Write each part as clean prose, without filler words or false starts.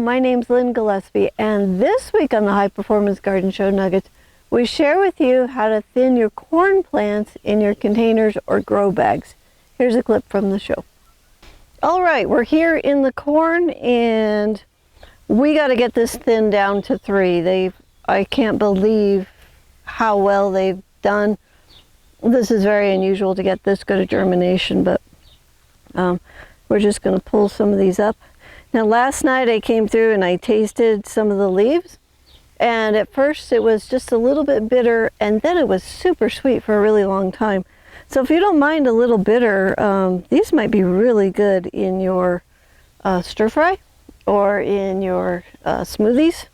my name's Lynn Gillespie, and this week on the High Performance Garden Show Nuggets, we share with you how to thin your corn plants in your containers or grow bags. Here's a clip from the show. All right, we're here in the corn, and we got to get this thinned down to 3. I can't believe how well they've done. This is very unusual to get this good at germination, but we're just going to pull some of these up. Now last night I came through and I tasted some of the leaves, and at first it was just a little bit bitter, and then it was super sweet for a really long time. So if you don't mind a little bitter, these might be really good in your stir fry or in your smoothies.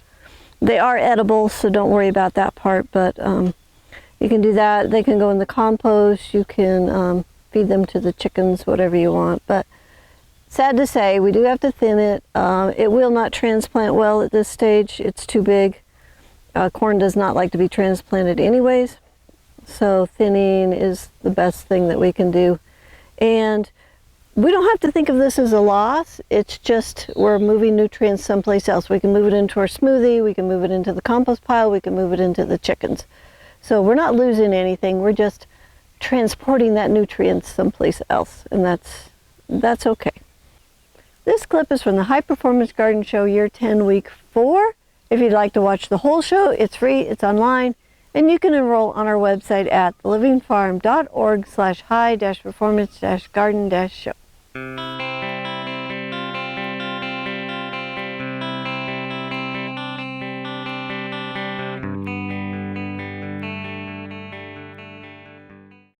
They are edible, so don't worry about that part, but you can do that. They can go in the compost. You can feed them to the chickens, whatever you want. But sad to say, we do have to thin it. It will not transplant well at this stage. It's too big. Corn does not like to be transplanted anyways. So thinning is the best thing that we can do. And we don't have to think of this as a loss. It's just we're moving nutrients someplace else. We can move it into our smoothie. We can move it into the compost pile. We can move it into the chickens. So we're not losing anything. We're just transporting that nutrient someplace else. And that's okay. This clip is from the High Performance Garden Show Year 10, Week 4. If you'd like to watch the whole show, it's free, it's online, and you can enroll on our website at thelivingfarm.org/high-performance-garden-show.